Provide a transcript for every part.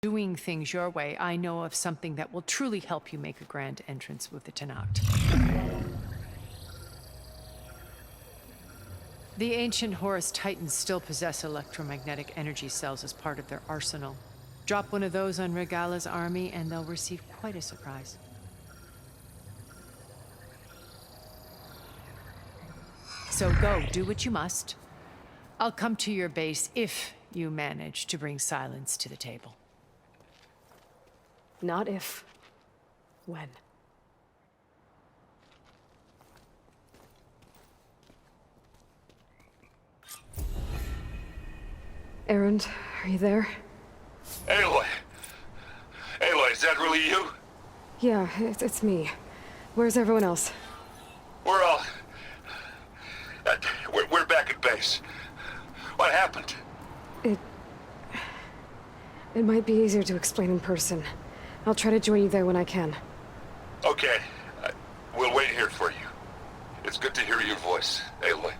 doing things your way, I know of something that will truly help you make a grand entrance with the Tanacht. The ancient Horus Titans still possess electromagnetic energy cells as part of their arsenal. Drop one of those on Regala's army and they'll receive quite a surprise. So go, do what you must. I'll come to your base if you manage to bring silence to the table. Not if. When. Erend, are you there? Aloy! Aloy, is that really you? Yeah, it's me. Where's everyone else? We're all... we're back at base. What happened? It might be easier to explain in person. I'll try to join you there when I can. Okay. We'll wait here for you. It's good to hear your voice, Aloy.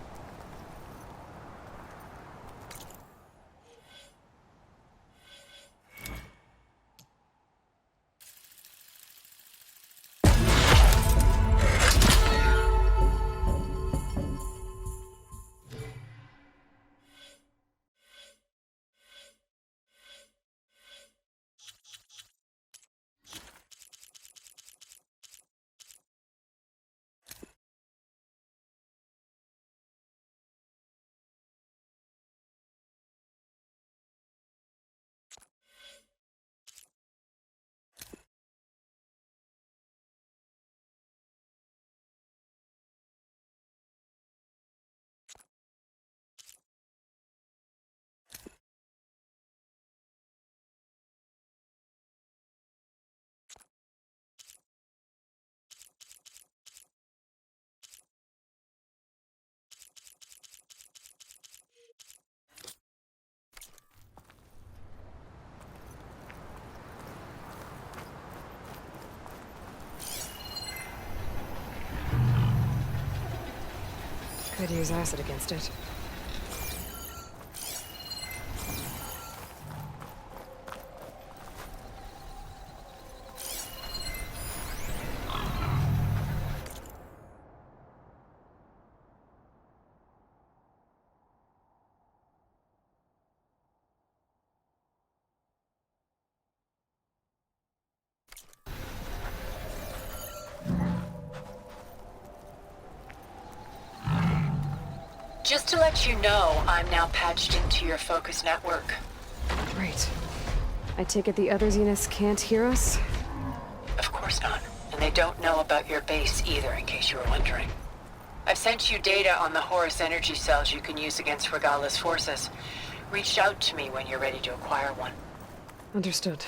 Could use acid against it. Just to let you know, I'm now patched into your focus network. Great. I take it the other Zeniths can't hear us? Of course not. And they don't know about your base either, in case you were wondering. I've sent you data on the Horus energy cells you can use against Regala's forces. Reach out to me when you're ready to acquire one. Understood.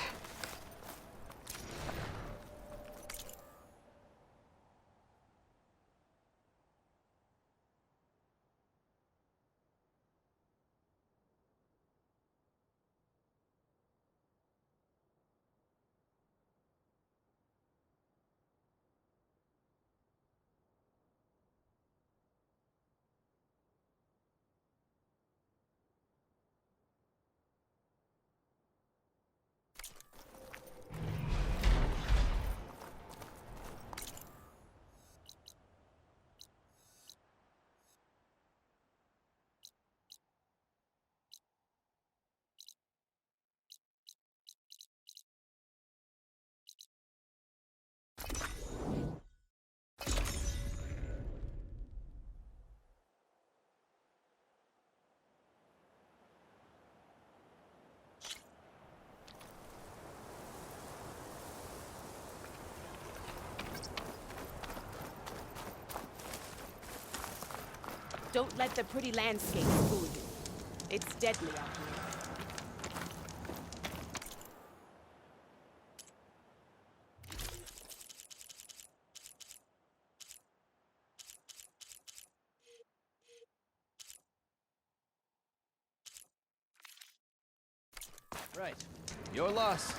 Don't let the pretty landscape fool you. It's deadly out here. Right. Your loss.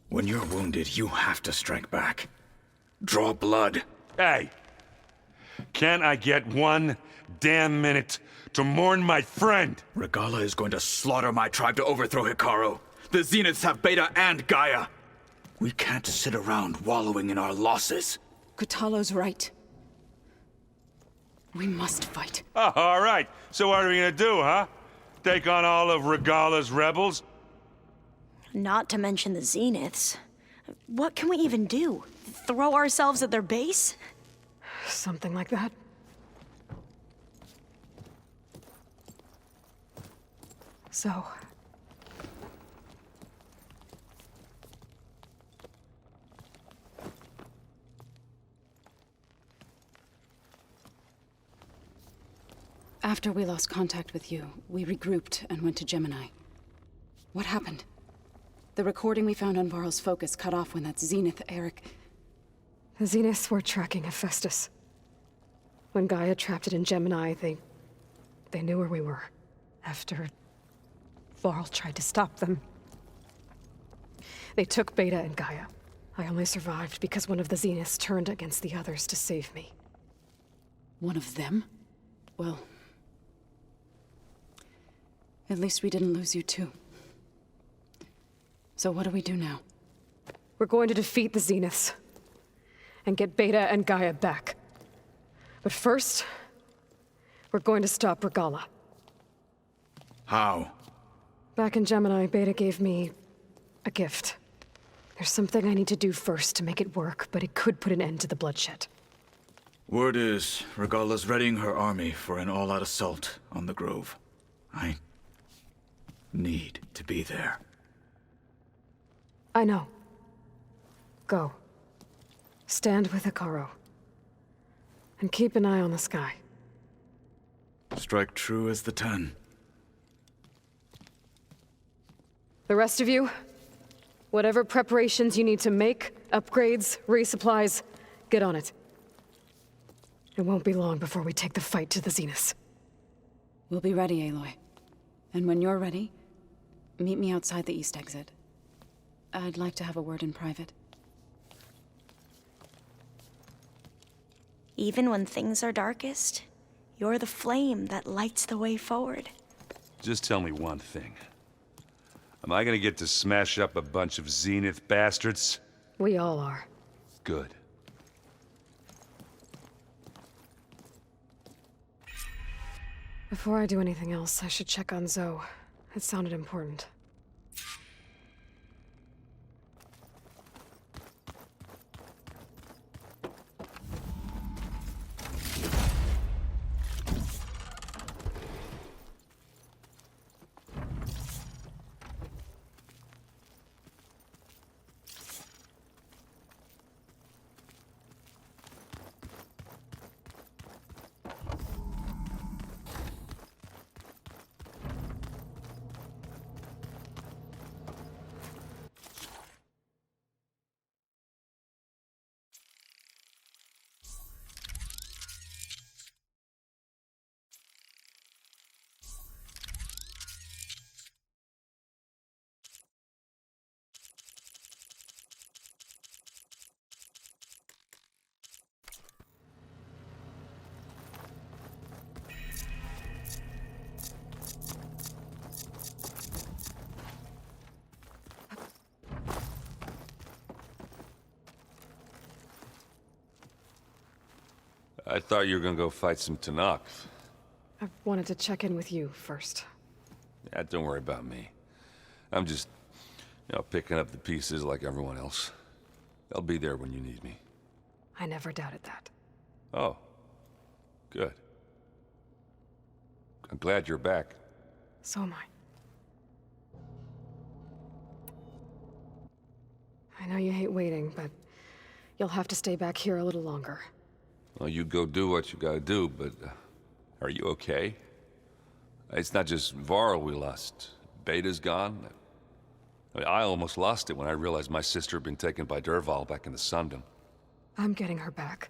When you're wounded, you have to strike back. Draw blood. Hey! Can I get 1 damn minute to mourn my friend? Regala is going to slaughter my tribe to overthrow Hikaru. The Zeniths have Beta and Gaia. We can't sit around wallowing in our losses. Kutalo's right. We must fight. Oh, all right. So what are we gonna do, huh? Take on all of Regala's rebels? Not to mention the Zeniths. What can we even do? Throw ourselves at their base? Something like that. So... After we lost contact with you, we regrouped and went to Gemini. What happened? The recording we found on Varl's focus cut off when that Zenith, Eric... The Zeniths were tracking Hephaestus. When Gaia trapped it in Gemini, they knew where we were. After... Varl tried to stop them. They took Beta and Gaia. I only survived because one of the Zeniths turned against the others to save me. One of them? Well... At least we didn't lose you too. So what do we do now? We're going to defeat the Zeniths. And get Beta and Gaia back. But first... we're going to stop Regala. How? Back in Gemini, Beta gave me... a gift. There's something I need to do first to make it work, but it could put an end to the bloodshed. Word is, Regala's readying her army for an all-out assault on the Grove. I... need to be there. I know. Go. Stand with Hikaru. And keep an eye on the sky. Strike true as the 10. The rest of you, whatever preparations you need to make, upgrades, resupplies, get on it. It won't be long before we take the fight to the Zeniths. We'll be ready, Aloy. And when you're ready, meet me outside the east exit. I'd like to have a word in private. Even when things are darkest, you're the flame that lights the way forward. Just tell me one thing. Am I gonna get to smash up a bunch of Zenith bastards? We all are. Good. Before I do anything else, I should check on Zoe. It sounded important. I thought you were gonna go fight some Tanakh. I wanted to check in with you first. Yeah, don't worry about me. I'm just, picking up the pieces like everyone else. I'll be there when you need me. I never doubted that. Oh. Good. I'm glad you're back. So am I know you hate waiting, but you'll have to stay back here a little longer. Well, you go do what you gotta do, but are you okay? It's not just Varl we lost. Beta's gone. I almost lost it when I realized my sister had been taken by Dervahl back in the Sundom. I'm getting her back.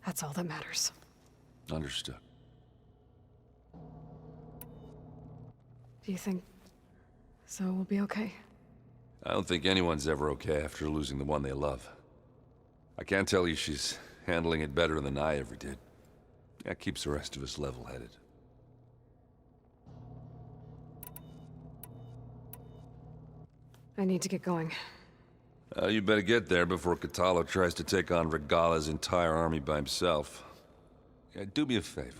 That's all that matters. Understood. Do you think Zoe will be okay? I don't think anyone's ever okay after losing the one they love. I can't tell you she's handling it better than I ever did. That keeps the rest of us level-headed. I need to get going. You better get there before Katalo tries to take on Regala's entire army by himself. Yeah, do me a favor.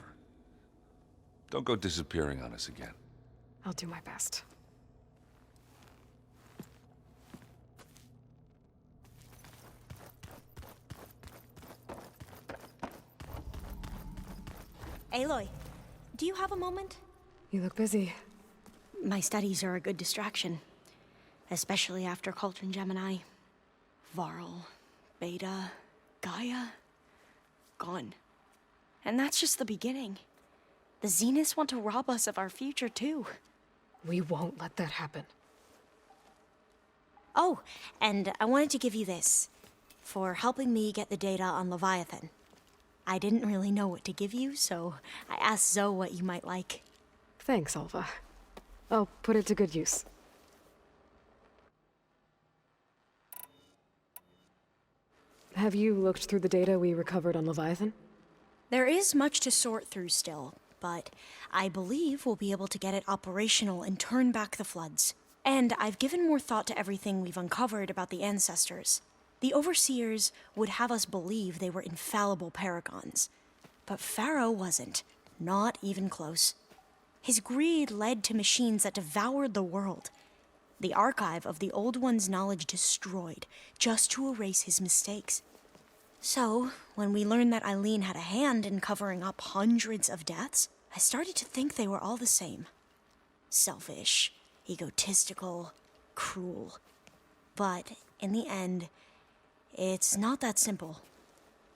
Don't go disappearing on us again. I'll do my best. Aloy, do you have a moment? You look busy. My studies are a good distraction. Especially after Cauldron Gemini. Varl, Beta, Gaia, gone. And that's just the beginning. The Zeniths want to rob us of our future, too. We won't let that happen. Oh, and I wanted to give you this. For helping me get the data on Leviathan. I didn't really know what to give you, so I asked Zoe what you might like. Thanks, Alva. I'll put it to good use. Have you looked through the data we recovered on Leviathan? There is much to sort through still, but I believe we'll be able to get it operational and turn back the floods. And I've given more thought to everything we've uncovered about the ancestors. The Overseers would have us believe they were infallible paragons. But Pharaoh wasn't. Not even close. His greed led to machines that devoured the world. The archive of the Old One's knowledge destroyed, just to erase his mistakes. So, when we learned that Eileen had a hand in covering up hundreds of deaths, I started to think they were all the same. Selfish, egotistical, cruel. But, in the end, it's not that simple.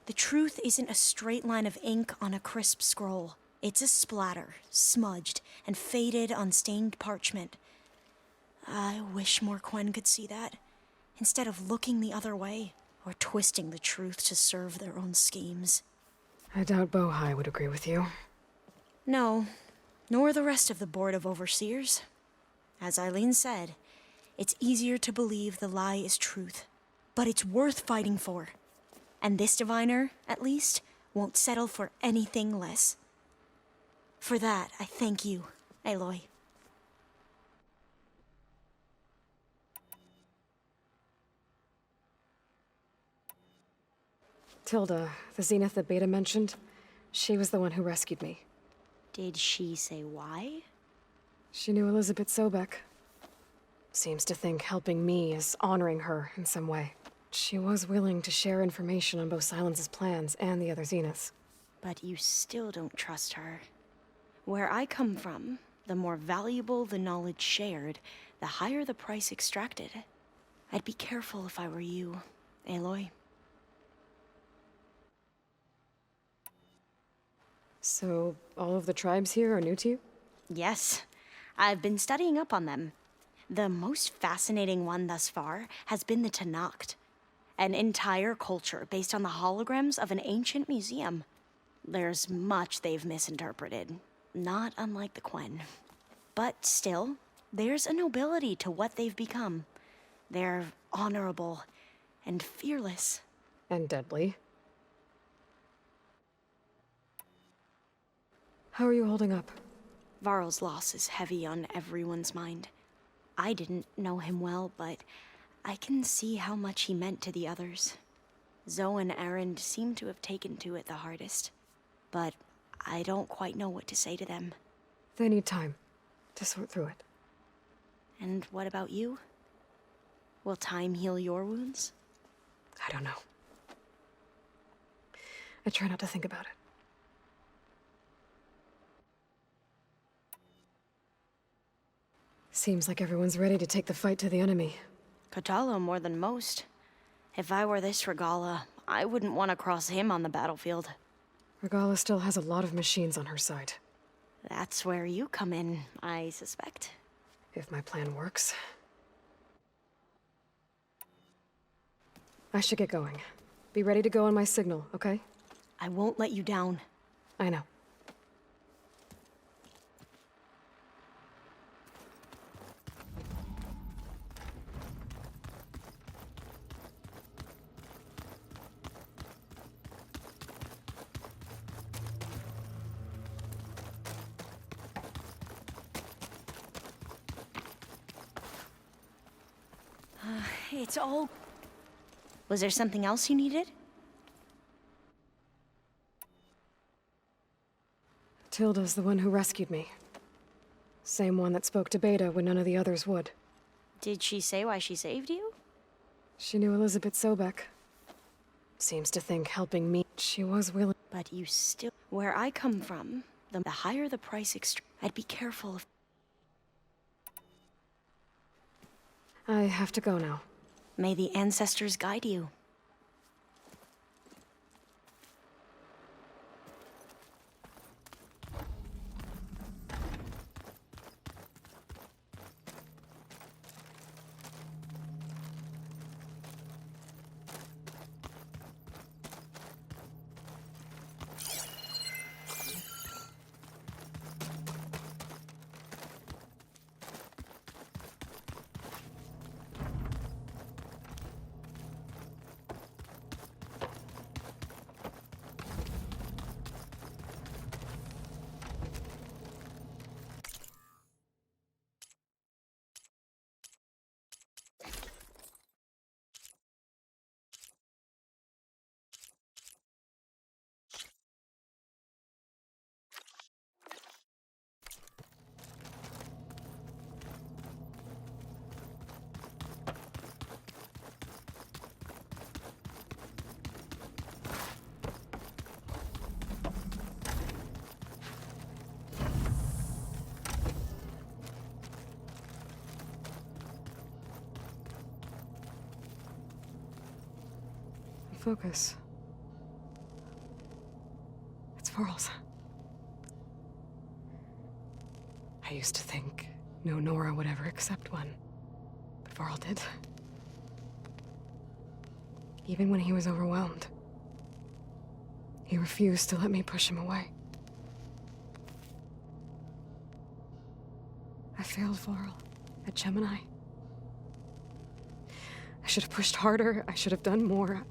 The truth isn't a straight line of ink on a crisp scroll. It's a splatter, smudged and faded on stained parchment. I wish more Quen could see that, instead of looking the other way, or twisting the truth to serve their own schemes. I doubt Bohai would agree with you. No, nor the rest of the Board of Overseers. As Eileen said, it's easier to believe the lie is truth, but it's worth fighting for. And this diviner, at least, won't settle for anything less. For that, I thank you, Aloy. Tilda, the Zenith that Beta mentioned, she was the one who rescued me. Did she say why? She knew Elizabeth Sobek. Seems to think helping me is honoring her in some way. She was willing to share information on both Silence's plans and the other Zeniths. But you still don't trust her. Where I come from, the more valuable the knowledge shared, the higher the price extracted. I'd be careful if I were you, Aloy. So, all of the tribes here are new to you? Yes, I've been studying up on them. The most fascinating one thus far has been the Tenakth, an entire culture based on the holograms of an ancient museum. There's much they've misinterpreted, not unlike the Quen. But still, there's a nobility to what they've become. They're honorable and fearless. And deadly. How are you holding up? Varl's loss is heavy on everyone's mind. I didn't know him well, but I can see how much he meant to the others. Zoe and Erend seem to have taken to it the hardest. But I don't quite know what to say to them. They need time to sort through it. And what about you? Will time heal your wounds? I don't know. I try not to think about it. Seems like everyone's ready to take the fight to the enemy. Katalo more than most. If I were this Regala, I wouldn't want to cross him on the battlefield. Regala still has a lot of machines on her side. That's where you come in, I suspect. If my plan works. I should get going. Be ready to go on my signal, okay? I won't let you down. I know. It's all... Was there something else you needed? Tilda's the one who rescued me. Same one that spoke to Beta when none of the others would. Did she say why she saved you? She knew Elizabeth Sobek. Seems to think helping me, she was willing. But you still... Where I come from, the higher the price I'd be careful of... I have to go now. May the ancestors guide you. Focus. It's Varl's. I used to think no Nora would ever accept one, but Varl did. Even when he was overwhelmed, he refused to let me push him away. I failed Varl at Gemini. I should have pushed harder. I should have done more.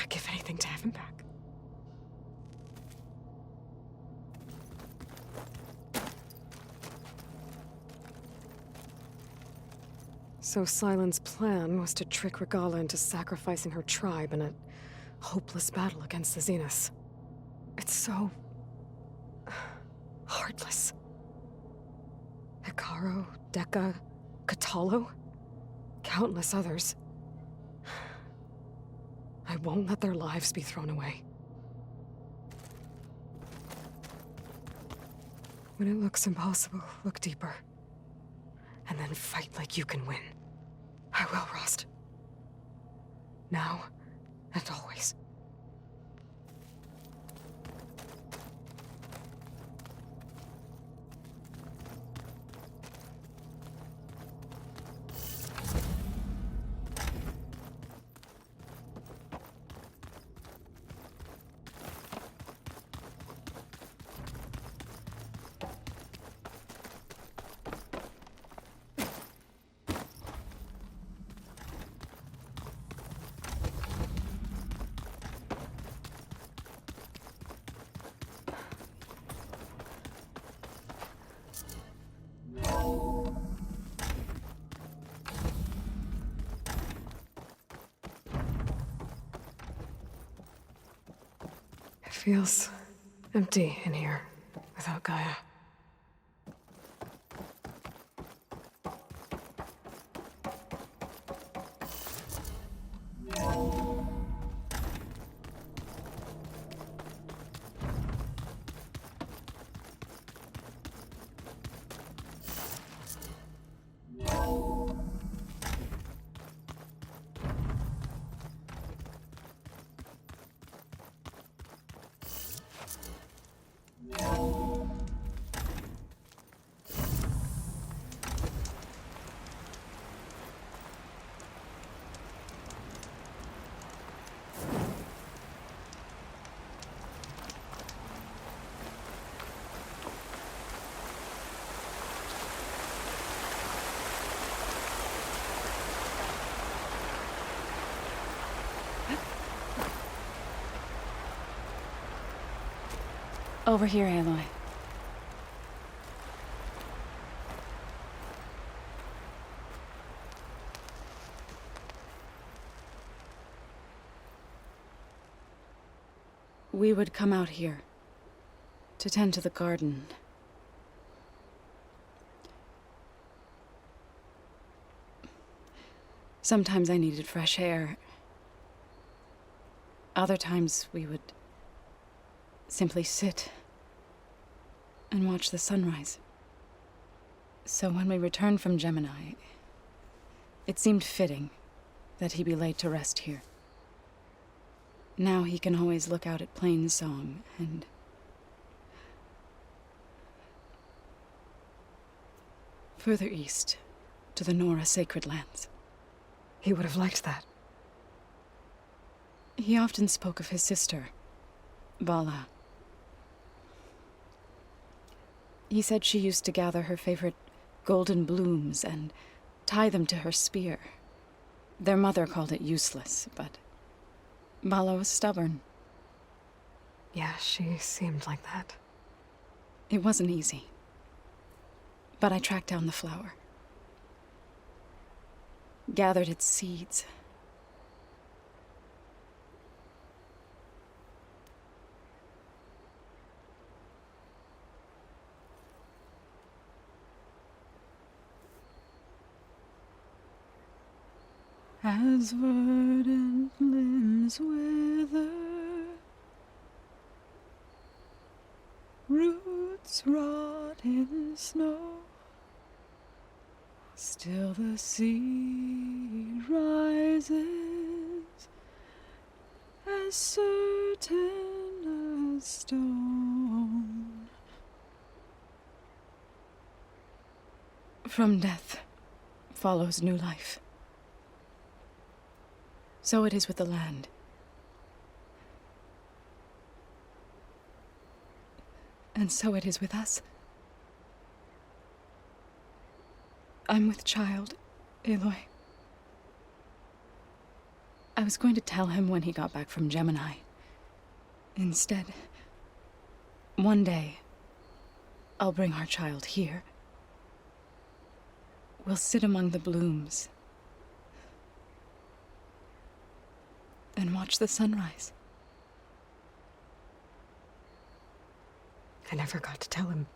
I'd give anything to have him back. So Sylens' plan was to trick Regala into sacrificing her tribe in a hopeless battle against the Zeniths. It's so... heartless. Hikaru, Dekka, Katalo, countless others. I won't let their lives be thrown away. When it looks impossible, look deeper. And then fight like you can win. I will, Rost. Now and always. It feels empty in here without Gaia. Over here, Aloy. We would come out here to tend to the garden. Sometimes I needed fresh air. Other times we would simply sit and watch the sunrise. So when we returned from Gemini, it seemed fitting that he be laid to rest here. Now he can always look out at Plain Song and further east to the Nora sacred lands. He would have liked that. He often spoke of his sister, Bala. He said she used to gather her favorite golden blooms and tie them to her spear. Their mother called it useless, but Bala was stubborn. Yeah, she seemed like that. It wasn't easy. But I tracked down the flower. Gathered its seeds. As verdant limbs wither, roots rot in snow, still the seed rises, as certain as stone. From death follows new life. So it is with the land. And so it is with us. I'm with child, Aloy. I was going to tell him when he got back from Gemini. Instead, one day, I'll bring our child here. We'll sit among the blooms and watch the sunrise. I never got to tell him.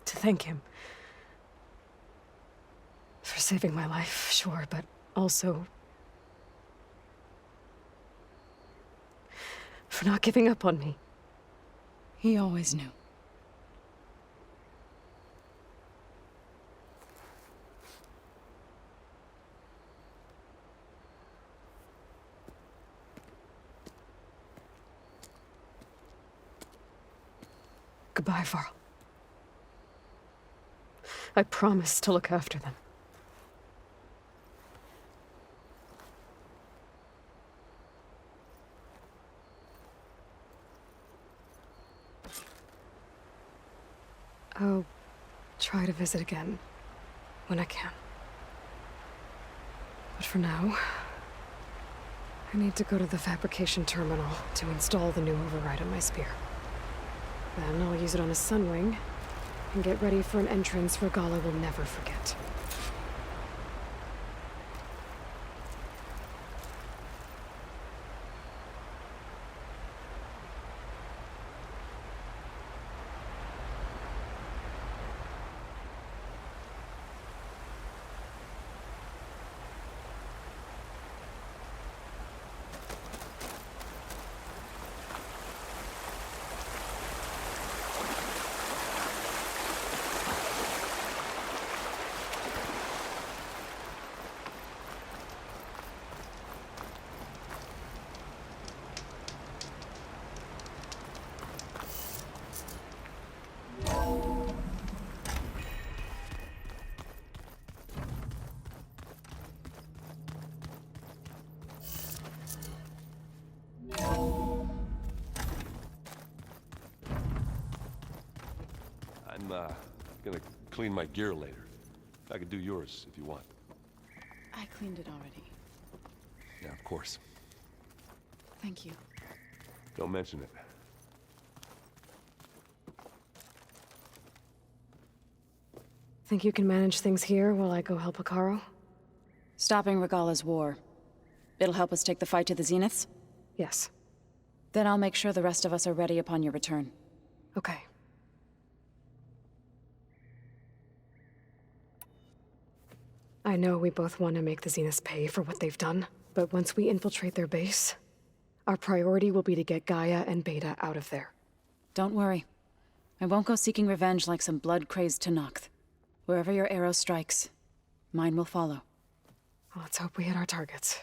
To thank him. For saving my life, sure, but also for not giving up on me. He always knew. Goodbye, Varl. I promise to look after them. I'll try to visit again when I can. But for now, I need to go to the fabrication terminal to install the new override on my spear. Then I'll use it on a sunwing and get ready for an entrance Regala will never forget. I'm gonna clean my gear later. I could do yours if you want. I cleaned it already. Yeah, of course. Thank you. Don't mention it. Think you can manage things here while I go help Akaro? Stopping Regala's war. It'll help us take the fight to the Zeniths? Yes. Then I'll make sure the rest of us are ready upon your return. Okay. I know we both want to make the Zeniths pay for what they've done, but once we infiltrate their base, our priority will be to get Gaia and Beta out of there. Don't worry. I won't go seeking revenge like some blood-crazed Tenakth. Wherever your arrow strikes, mine will follow. Let's hope we hit our targets.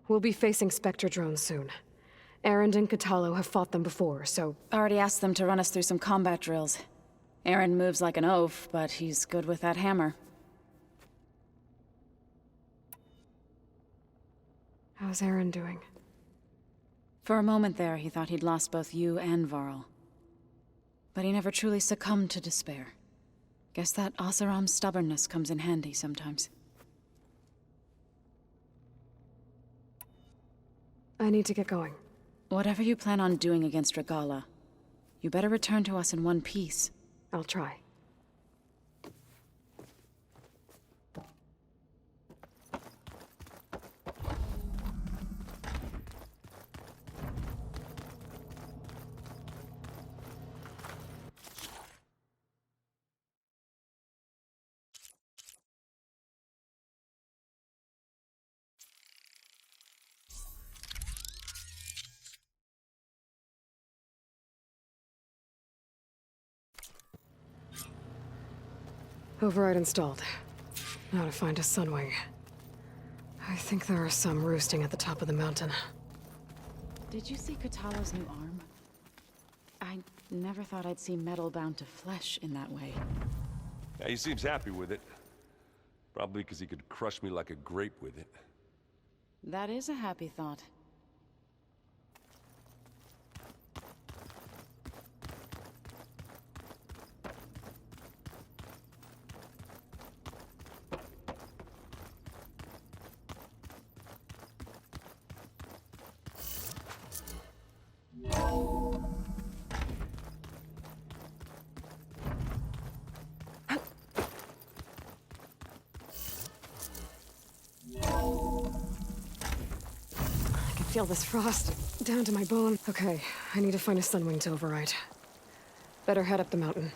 We'll be facing Spectre drones soon. Erend and Katalo have fought them before, so... Already asked them to run us through some combat drills. Erend moves like an oaf, but he's good with that hammer. How's Erend doing? For a moment there, he thought he'd lost both you and Varl. But he never truly succumbed to despair. Guess that Oseram's stubbornness comes in handy sometimes. I need to get going. Whatever you plan on doing against Regala, you better return to us in one piece. I'll try. Override installed. Now to find a Sunwing. I think there are some roosting at the top of the mountain. Did you see Katalo's new arm? I never thought I'd see metal bound to flesh in that way. Yeah, he seems happy with it. Probably because he could crush me like a grape with it. That is a happy thought. Feel this frost down to my bone. Okay, I need to find a Sunwing to override. Better head up the mountain.